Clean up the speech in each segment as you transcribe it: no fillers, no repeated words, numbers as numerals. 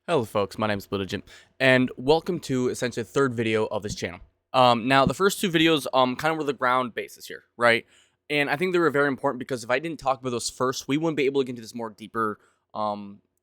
Hello folks, my name is Blitagent, and welcome to essentially the third video of this channel. Now the first two videos kind of were the ground basis here, right? And I think they were very important because if I didn't talk about those first, we wouldn't be able to get into this more deeper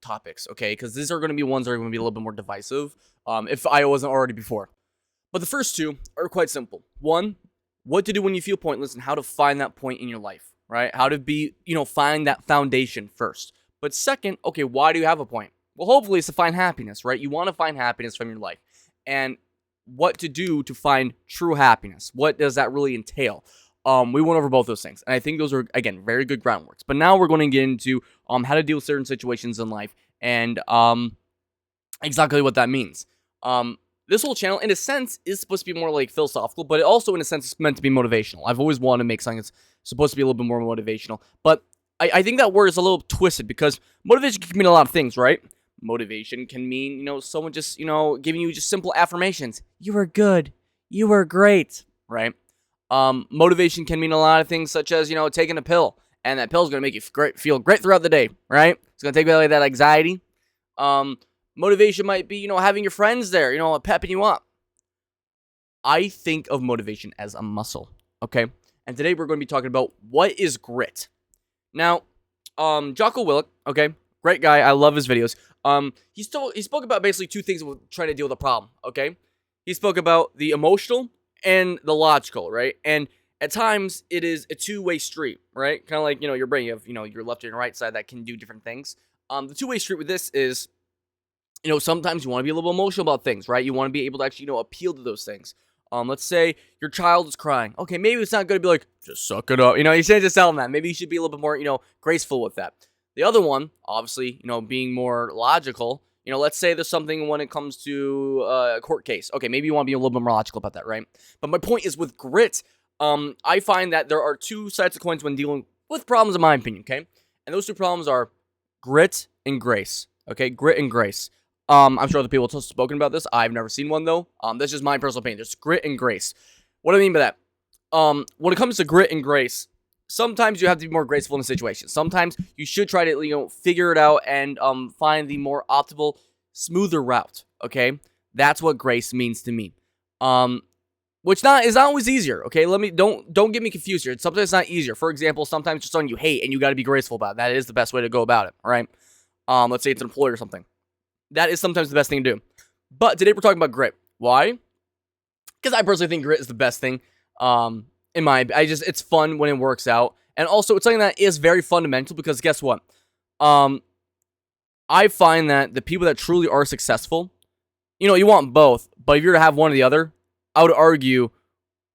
topics, okay? Because these are going to be ones that are going to be a little bit more divisive if I wasn't already before. But the first two are quite simple. One, what to do when you feel pointless and how to find that point in your life, right? How to be, find that foundation first. But second, okay, why do you have a point? Well, hopefully it's to find happiness, right? You want to find happiness from your life. And what to do to find true happiness. What does that really entail? We went over both those things. And I think those are, again, very good groundworks. But now we're going to get into how to deal with certain situations in life and exactly what that means. This whole channel, in a sense, is supposed to be more like philosophical, but it also, in a sense, is meant to be motivational. I've always wanted to make something that's supposed to be a little bit more motivational. But I think that word is a little twisted because motivation can mean a lot of things, right? Motivation can mean, someone just, giving you just simple affirmations. You are good. You are great, right? Motivation can mean a lot of things such as, taking a pill. And that pill is going to make you feel great throughout the day, right? It's going to take away that anxiety. Motivation might be, having your friends there, pepping you up. I think of motivation as a muscle, okay? And today we're going to be talking about what is grit. Now, Jocko Willink, okay? Great guy. I love his videos. He spoke about basically two things with trying to deal with a problem, okay? He spoke about the emotional and the logical, right? And at times, it is a two-way street, right? Kind of like, your brain. You have, your left and your right side that can do different things. The two-way street with this is, sometimes you want to be a little emotional about things, right? You want to be able to actually, appeal to those things. Let's say your child is crying. Okay, maybe it's not good to be like, just suck it up. You shouldn't just tell them that. Maybe you should be a little bit more, graceful with that. The other one, obviously, being more logical, let's say there's something when it comes to a court case. Okay, maybe you want to be a little bit more logical about that, right? But my point is with grit, I find that there are two sides of coins when dealing with problems, in my opinion, okay? And those two problems are grit and grace, okay? Grit and grace. I'm sure other people have spoken about this. I've never seen one, though. That's just my personal opinion. There's grit and grace. What do I mean by that? When it comes to grit and grace, sometimes you have to be more graceful in a situation. Sometimes you should try to, figure it out and find the more optimal, smoother route, okay? That's what grace means to me. Which is not always easier, okay? Don't get me confused here. Sometimes it's not easier. For example, sometimes it's something you hate and you got to be graceful about it. That is the best way to go about it, all right? Let's say it's an employee or something. That is sometimes the best thing to do. But today we're talking about grit. Why? Because I personally think grit is the best thing. It's fun when it works out. And also, it's something that is very fundamental because guess what? I find that the people that truly are successful, you want both. But if you're to have one or the other, I would argue,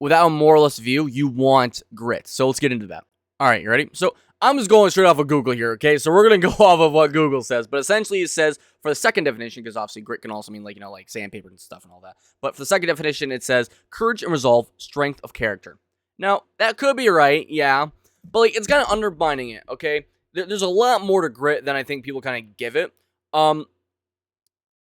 without a moralist view, you want grit. So let's get into that. All right, you ready? So I'm just going straight off of Google here, okay? So we're going to go off of what Google says. But essentially, it says, for the second definition, because obviously grit can also mean, like sandpaper and stuff and all that. But for the second definition, it says, courage and resolve, strength of character. Now, that could be right, yeah. But, it's kind of undermining it, okay? There's a lot more to grit than I think people kind of give it. I'm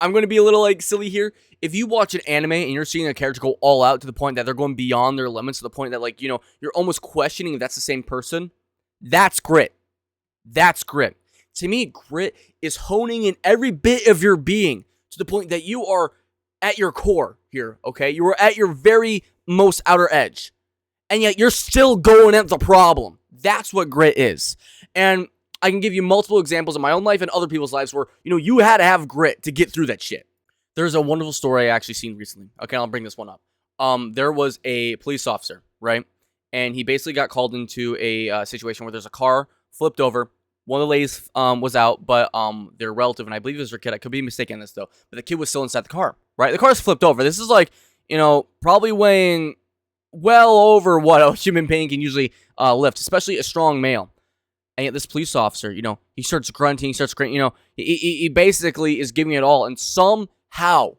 going to be a little, silly here. If you watch an anime and you're seeing a character go all out to the point that they're going beyond their limits, to the point that, you're almost questioning if that's the same person, that's grit. That's grit. To me, grit is honing in every bit of your being to the point that you are at your core here, okay? You are at your very most outer edge. And yet you're still going at the problem. That's what grit is. And I can give you multiple examples in my own life and other people's lives where, you had to have grit to get through that shit. There's a wonderful story I actually seen recently. Okay, I'll bring this one up. There was a police officer, right? And he basically got called into a situation where there's a car flipped over. One of the ladies was out, but their relative, and I believe it was her kid. I could be mistaken on this, though. But the kid was still inside the car, right? The car's flipped over. This is probably weighing well over what a human being can usually lift, especially a strong male. And yet this police officer, he starts grunting, he starts screaming, he basically is giving it all. And somehow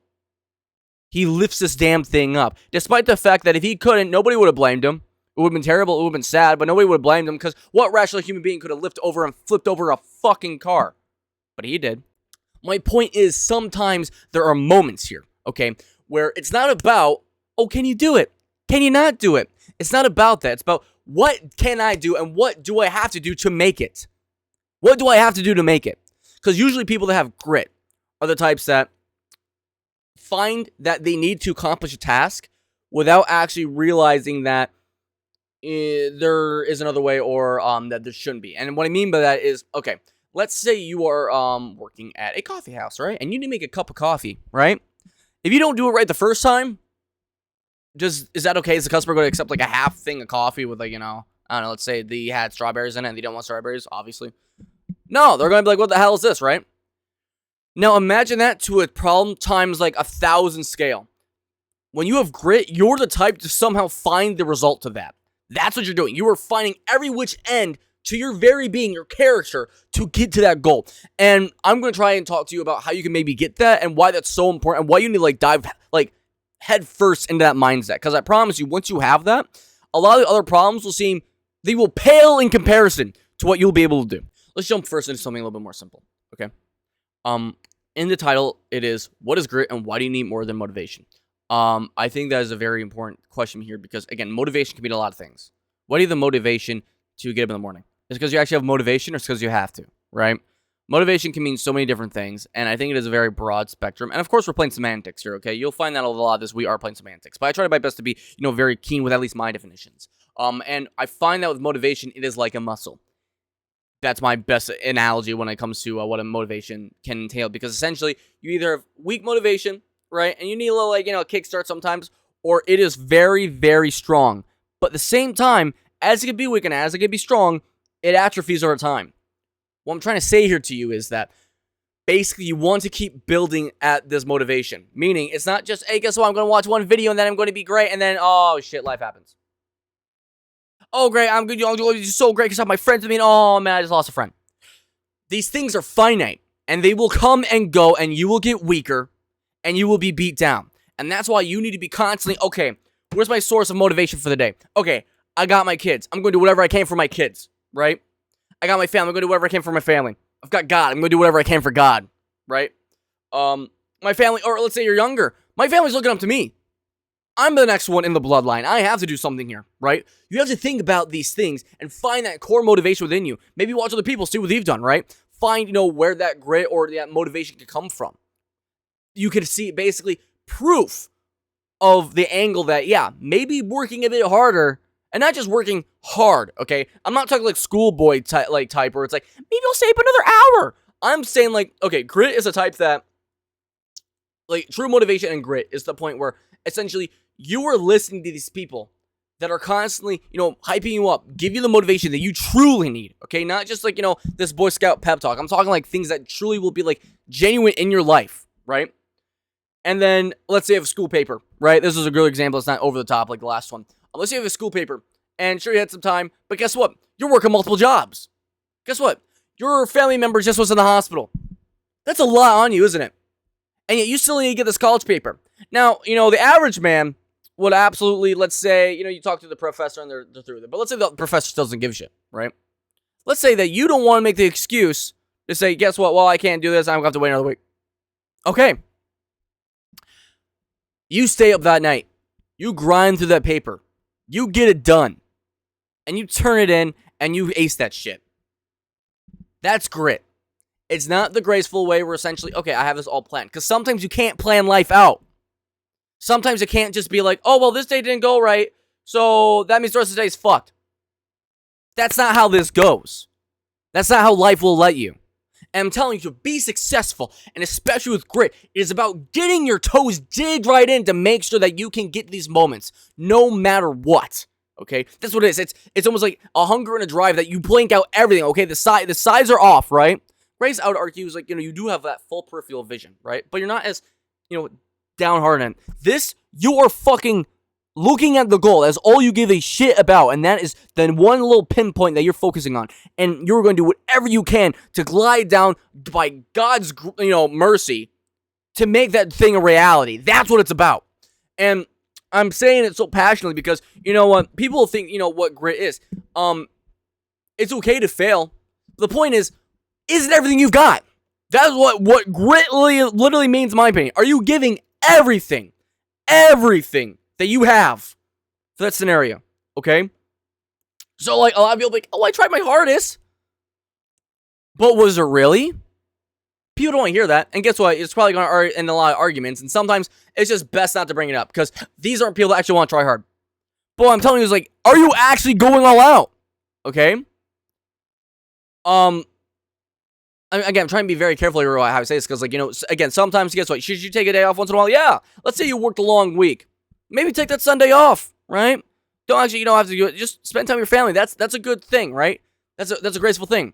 he lifts this damn thing up. Despite the fact that if he couldn't, nobody would have blamed him. It would have been terrible, it would have been sad, but nobody would have blamed him because what rational human being could have lifted over and flipped over a fucking car? But he did. My point is sometimes there are moments here, okay, where it's not about, oh, can you do it? Can you not do it? It's not about that. It's about what can I do and what do I have to do to make it? What do I have to do to make it? Because usually people that have grit are the types that find that they need to accomplish a task without actually realizing that there is another way, or that there shouldn't be. And what I mean by that is, okay, let's say you are working at a coffee house, right? And you need to make a cup of coffee, right? If you don't do it right the first time, is that okay? Is the customer going to accept like a half thing of coffee with, like, I don't know, let's say they had strawberries in it and they don't want strawberries, obviously. No, they're going to be like, what the hell is this, right? Now imagine that to a problem times like 1,000 scale. When you have grit, you're the type to somehow find the result to that. That's what you're doing. You are finding every which end to your very being, your character, to get to that goal. And I'm going to try and talk to you about how you can maybe get that and why that's so important and why you need to like dive like head first into that mindset. Because I promise you, once you have that, a lot of the other problems they will pale in comparison to what you'll be able to do. Let's jump first into something a little bit more simple, okay? In the title, it is, what is grit and why do you need more than motivation? I think that is a very important question here because, again, motivation can mean a lot of things. What is the motivation to get up in the morning? Is it because you actually have motivation or is it because you have to, right? Motivation can mean so many different things, and I think it is a very broad spectrum. And, of course, we're playing semantics here, okay? You'll find that a lot of this, we are playing semantics. But I try my best to be, very keen with at least my definitions. And I find that with motivation, it is like a muscle. That's my best analogy when it comes to what a motivation can entail. Because, essentially, you either have weak motivation, right? And you need a little, kickstart sometimes, or it is very, very strong. But at the same time, as it can be weak and as it can be strong, it atrophies over time. What I'm trying to say here to you is that basically you want to keep building at this motivation. Meaning, it's not just, hey, guess what? I'm going to watch one video and then I'm going to be great. And then, oh, shit, life happens. Oh, great, I'm good. You're so great because I have my friends with me. And, oh, man, I just lost a friend. These things are finite. And they will come and go. And you will get weaker. And you will be beat down. And that's why you need to be constantly, okay, where's my source of motivation for the day? Okay, I got my kids. I'm going to do whatever I can for my kids, right? I got my family. I'm going to do whatever I can for my family. I've got God. I'm going to do whatever I can for God, right? My family, or let's say you're younger. My family's looking up to me. I'm the next one in the bloodline. I have to do something here, right? You have to think about these things and find that core motivation within you. Maybe watch other people, see what they've done, right? Find, where that grit or that motivation could come from. You can see basically proof of the angle that, yeah, maybe working a bit harder, and not just working hard, okay? I'm not talking like schoolboy type where it's like, maybe I'll stay up another hour. I'm saying like, okay, grit is a type that, like, true motivation and grit is the point where essentially you are listening to these people that are constantly, hyping you up, give you the motivation that you truly need, okay? Not just like, this Boy Scout pep talk. I'm talking like things that truly will be like genuine in your life, right? And then let's say you have a school paper, right? This is a good example. It's not over the top like the last one. Let's say you have a school paper, and sure, you had some time, but guess what? You're working multiple jobs. Guess what? Your family member just was in the hospital. That's a lot on you, isn't it? And yet you still need to get this college paper. Now, the average man would absolutely, let's say, you talk to the professor and they're through with it. But let's say the professor still doesn't give a shit, right? Let's say that you don't want to make the excuse to say, guess what? Well, I can't do this. I'm going to have to wait another week. Okay. You stay up that night. You grind through that paper. You get it done. And you turn it in and you ace that shit. That's grit. It's not the graceful way where essentially, okay, I have this all planned. Because sometimes you can't plan life out. Sometimes it can't just be like, oh, well, this day didn't go right, so that means the rest of the day is fucked. That's not how this goes. That's not how life will let you. And I'm telling you, to be successful, and especially with grit, it is about getting your toes digged right in to make sure that you can get these moments, no matter what. Okay? That's what it is. It's almost like a hunger and a drive that you blink out everything. Okay? The sides are off, right? Grace, I would argue, is like, you do have that full peripheral vision, right? But you're not as, downhearted. This, you are fucking looking at the goal. That's all you give a shit about. And that is the one little pinpoint that you're focusing on. And you're going to do whatever you can to glide down by God's, mercy to make that thing a reality. That's what it's about. And I'm saying it so passionately because, people think, what grit is. It's okay to fail. The point is it everything you've got? That's what grit literally means, in my opinion. Are you giving everything that you have for that scenario, okay? So, like, a lot of people are like, oh, I tried my hardest. But was it really? People don't want to hear that, and guess what? It's probably going to end a lot of arguments, and sometimes it's just best not to bring it up, because these aren't people that actually want to try hard. But what I'm telling you is, like, are you actually going all out? Okay? Again, I'm trying to be very careful here about how I say this, because, like, again, sometimes, guess what? Should you take a day off once in a while? Yeah. Let's say you worked a long week. Maybe take that Sunday off, right? You don't have to do it. Just spend time with your family. That's a good thing, right? That's a graceful thing.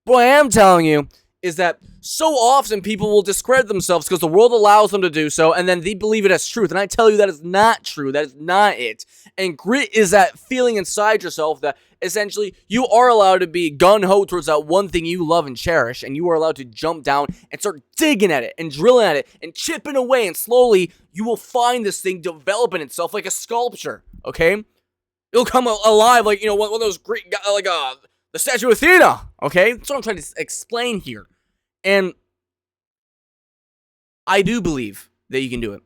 But what I am telling you is that so often people will discredit themselves because the world allows them to do so, and then they believe it as truth. And I tell you that is not true. That is not it. And grit is that feeling inside yourself that essentially you are allowed to be gun-ho towards that one thing you love and cherish, and you are allowed to jump down and start digging at it and drilling at it and chipping away, and slowly you will find this thing developing itself like a sculpture, okay? It'll come alive like, one of those great guys, like the Statue of Athena, okay? That's what I'm trying to explain here. And I do believe that you can do it.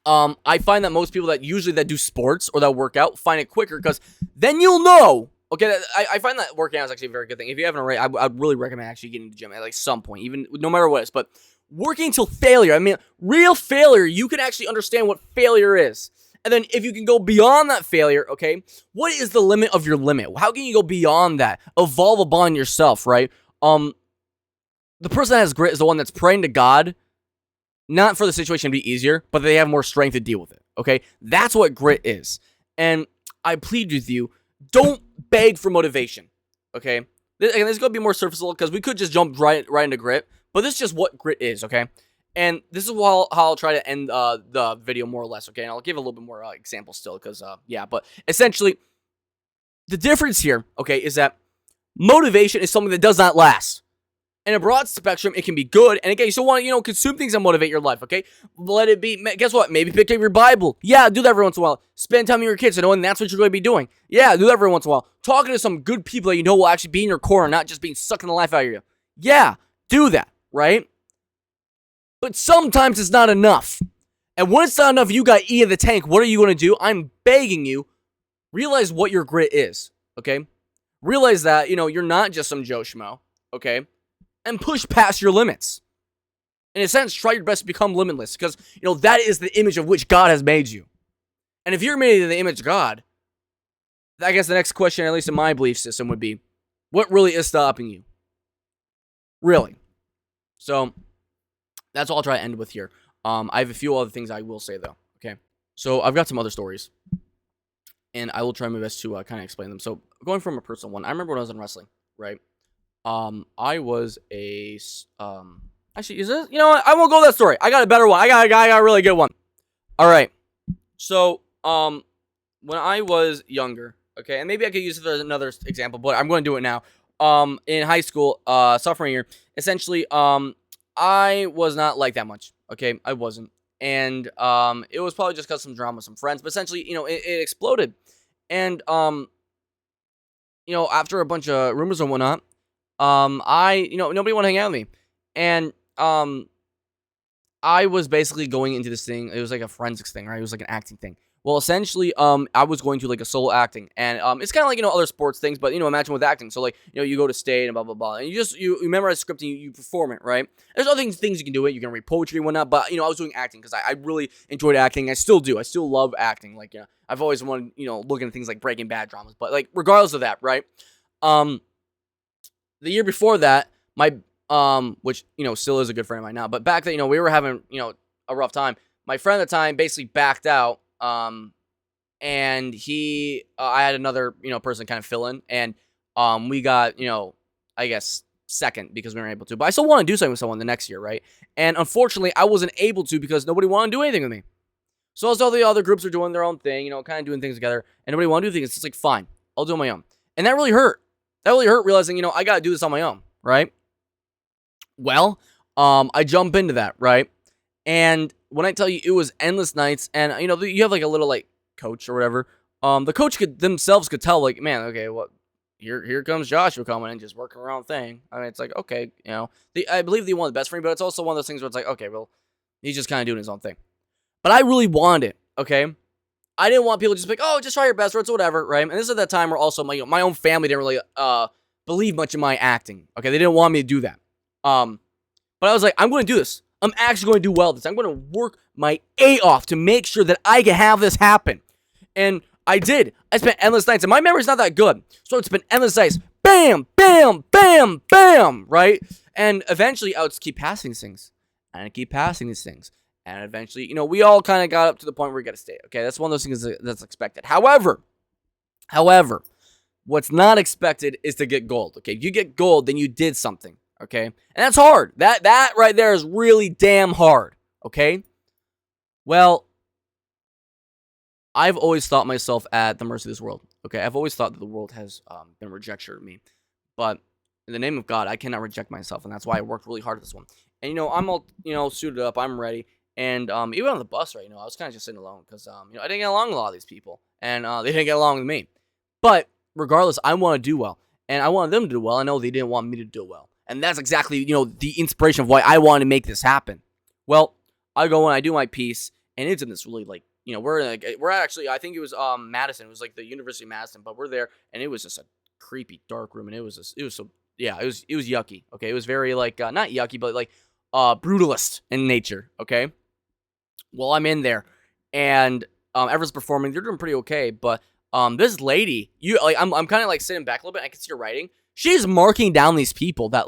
I find that most people that do sports or that work out find it quicker, because then you'll know. Okay, I find that working out is actually a very good thing. If you haven't already, I'd really recommend actually getting to the gym at like some point, even no matter what it is. But working till failure, I mean, real failure, you can actually understand what failure is. And then if you can go beyond that failure, okay, what is the limit of your limit? How can you go beyond that? Evolve upon yourself, right? The person that has grit is the one that's praying to God, not for the situation to be easier, but they have more strength to deal with it, okay? That's what grit is. And I plead with you, don't beg for motivation, okay? This is going to be more surface level, because we could just jump right into grit, but this is just what grit is, okay? And this is how I'll try to end the video more or less, okay? And I'll give a little bit more examples still, because, yeah. But essentially, the difference here, okay, is that motivation is something that does not last. In a broad spectrum, it can be good. And again, you still want to, consume things that motivate your life, okay? Let it be. Guess what? Maybe pick up your Bible. Yeah, do that every once in a while. Spend time with your kids, and that's what you're going to be doing. Yeah, do that every once in a while. Talking to some good people that you know will actually be in your corner, not just being sucking the life out of you. Yeah, do that, right? But sometimes it's not enough. And when it's not enough, you got E in the tank. What are you going to do? I'm begging you, realize what your grit is, okay? Realize that, you're not just some Joe Schmo, okay? And push past your limits. In a sense, try your best to become limitless, because, that is the image of which God has made you. And if you're made in the image of God, I guess the next question, at least in my belief system, would be, what really is stopping you? Really? So that's all I'll try to end with here. I have a few other things I will say, though, okay? So I've got some other stories, and I will try my best to kind of explain them. So going from a personal one, I remember when I was in wrestling, right? I was a, actually, is this, what? I won't go that story. I got a better one. I got a really good one. All right. So, when I was younger, okay, and maybe I could use it as another example, but I'm going to do it now. In high school, sophomore year, essentially, I was not like that much, okay? I wasn't. And, it was probably just because some drama with some friends, but essentially, it exploded. And, after a bunch of rumors and whatnot, nobody wanted to hang out with me. And, I was basically going into this thing. It was like a forensics thing, right? It was like an acting thing. Well, essentially, I was going to like a solo acting, and it's kind of like other sports things, but imagine with acting. So like you go to state and blah blah blah, and you memorize the script and you perform it, right? There's other things you can do it. You can read poetry and whatnot, but I was doing acting because I really enjoyed acting. I still do. I still love acting. Like I've always wanted looking at things like Breaking Bad dramas, but like regardless of that, right? The year before that, my which still is a good friend of mine now, but back then we were having a rough time. My friend at the time basically backed out. And he, I had another, person kind of fill in, and, we got, I guess second because we weren't able to, but I still want to do something with someone the next year. Right. And unfortunately I wasn't able to because nobody wanted to do anything with me. So as all the other groups are doing their own thing, kind of doing things together, and nobody wanted to do things. It's just like, fine, I'll do it on my own. And that really hurt. That really hurt realizing, I got to do this on my own. Right. Well, I jump into that. Right. And when I tell you, it was endless nights, and you have like a little like coach or whatever. The coach could tell, like, man, okay, well, here comes Joshua coming and just working around thing. I mean, it's like, okay, I believe they want the best for me, but it's also one of those things where it's like, okay, well, he's just kind of doing his own thing. But I really wanted it, okay? I didn't want people to just be like, oh, just try your best, or it's whatever, right? And this is at that time where also my own family didn't really believe much in my acting, okay? They didn't want me to do that. But But I was like, I'm going to do this. I'm actually going to do well at this. I'm going to work my A off to make sure that I can have this happen. And I did. I spent endless nights, and my memory's not that good. So it's been endless nights. Bam, bam, bam, bam, right? And eventually, I would just keep passing these things. And I keep passing these things. And eventually, we all kind of got up to the point where we got to stay. Okay, that's one of those things that's expected. However, what's not expected is to get gold. Okay, if you get gold, then you did something. Okay, and that's hard. That right there is really damn hard. Okay, well, I've always thought myself at the mercy of this world. Okay, I've always thought that the world has been a rejection of me, but in the name of God, I cannot reject myself, and that's why I worked really hard at this one. And I'm all suited up, I'm ready, and even on the bus, right? I was kind of just sitting alone because I didn't get along with a lot of these people, and they didn't get along with me. But regardless, I want to do well, and I wanted them to do well. I know they didn't want me to do well, and that's exactly the inspiration of why I wanted to make this happen. Well, I go and I do my piece, and it's in this really we're actually, I think it was Madison. It was like the University of Madison, but we're there, and it was just a creepy dark room, and it was so it was yucky. Okay, it was very not yucky, but brutalist in nature. Okay, well, I'm in there, and everyone's performing. They're doing pretty okay, but this lady, I'm kind of sitting back a little bit. I can see her writing. She's marking down these people that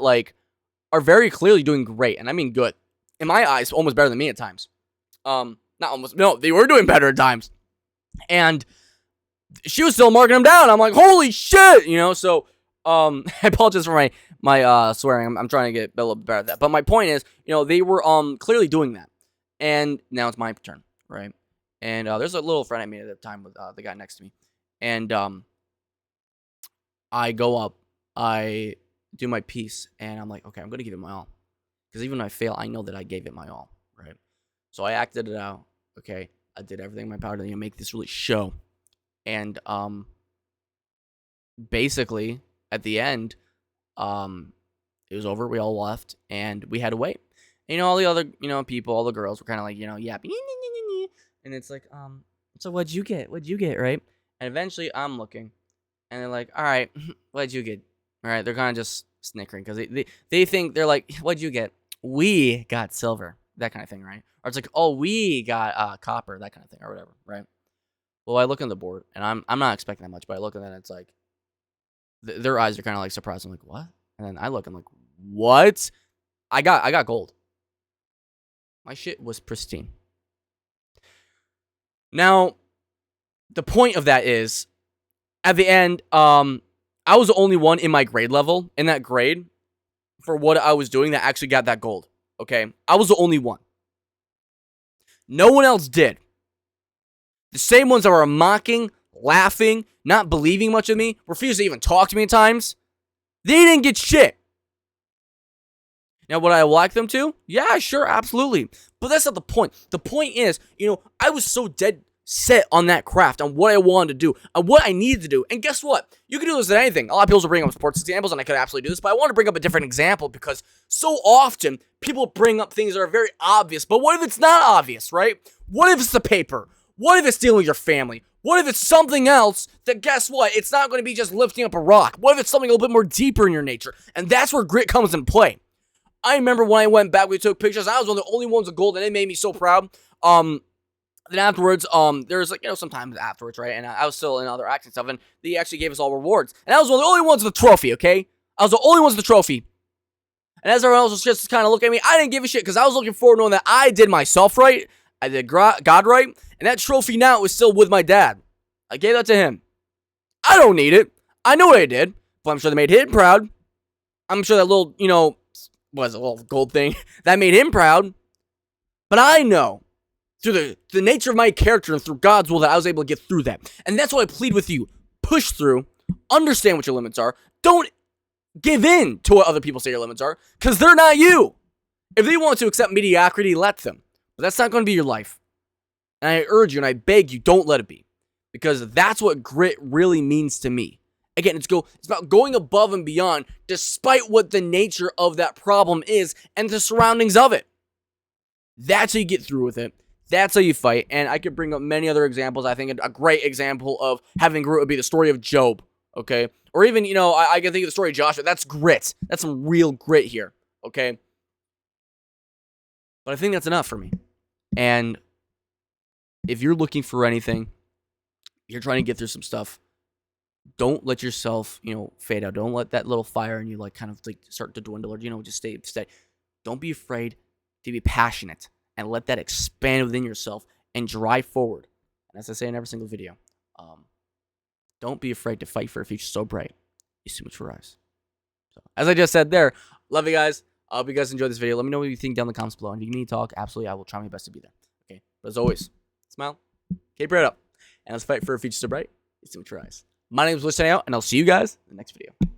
are very clearly doing great, and I mean good. In my eyes, almost better than me at times. Not almost. No, they were doing better at times, and she was still marking them down. I'm like, holy shit, So, I apologize for my swearing. I'm trying to get a little bit better at that. But my point is, they were clearly doing that, and now it's my turn, right? And there's a little friend I made at the time with the guy next to me, and I go up, I do my piece, and I'm like, okay, I'm gonna give it my all, because even if I fail, I know that I gave it my all, right? So I acted it out. Okay, I did everything in my power to make this really show, and basically at the end, it was over. We all left, and we had to wait. And, all the other people, all the girls were kind of like yapping, and it's like so what'd you get? What'd you get, right? And eventually I'm looking, and they're like, all right, what'd you get? All right, they're kind of just snickering because they think they're like, what'd you get? We got silver. That kind of thing, right? Or it's like, oh, we got copper, that kind of thing, or whatever, right? Well, I look on the board, and I'm not expecting that much, but I look at that, and it's like, their eyes are kind of surprised. I'm like, what? And then I look, I'm like, what? I got gold. My shit was pristine. Now, the point of that is, at the end, I was the only one in my grade level, in that grade, for what I was doing that actually got that gold. Okay, I was the only one. No one else did. The same ones that were mocking, laughing, not believing much of me, refused to even talk to me at times, they didn't get shit. Now, would I like them to? Yeah, sure, absolutely. But that's not the point. The point is, I was so dead set on that craft, on what I wanted to do, on what I needed to do. And guess what? You can do this at anything. A lot of people will bring up sports examples, and I could absolutely do this, but I want to bring up a different example because so often people bring up things that are very obvious. But what if it's not obvious, right? What if it's the paper? What if it's dealing with your family? What if it's something else that, guess what? It's not going to be just lifting up a rock. What if it's something a little bit more deeper in your nature? And that's where grit comes in play. I remember when I went back, we took pictures, and I was one of the only ones with gold, and it made me so proud. Then afterwards, there's sometimes afterwards, right? And I was still in other acts and stuff, and they actually gave us all rewards. And I was one of the only ones with the trophy, okay? I was the only ones with the trophy. And as everyone else was just kind of looking at me, I didn't give a shit because I was looking forward knowing that I did myself right, I did God right, and that trophy now is still with my dad. I gave that to him. I don't need it. I know what I did, but I'm sure they made him proud. I'm sure that little, was a little gold thing that made him proud. But I know through the nature of my character and through God's will that I was able to get through that. And that's what I plead with you. Push through. Understand what your limits are. Don't give in to what other people say your limits are, because they're not you. If they want to accept mediocrity, let them. But that's not going to be your life. And I urge you and I beg you, don't let it be. Because that's what grit really means to me. Again, it's about going above and beyond despite what the nature of that problem is and the surroundings of it. That's how you get through with it. That's how you fight. And I could bring up many other examples. I think a great example of having grit would be the story of Job. Okay? Or even, I can think of the story of Joshua. That's grit. That's some real grit here. Okay? But I think that's enough for me. And if you're looking for anything, you're trying to get through some stuff, don't let yourself, fade out. Don't let that little fire in you kind of start to dwindle, or just stay steady. Don't be afraid to be passionate and let that expand within yourself and drive forward. And as I say in every single video, don't be afraid to fight for a future so bright you see much rise. So, as I just said there, love you guys. I hope you guys enjoyed this video. Let me know what you think down in the comments below. And if you need to talk, absolutely, I will try my best to be there. Okay, but as always, smile, keep your head up, and let's fight for a future so bright you see much rise. My name is Liz, and I'll see you guys in the next video.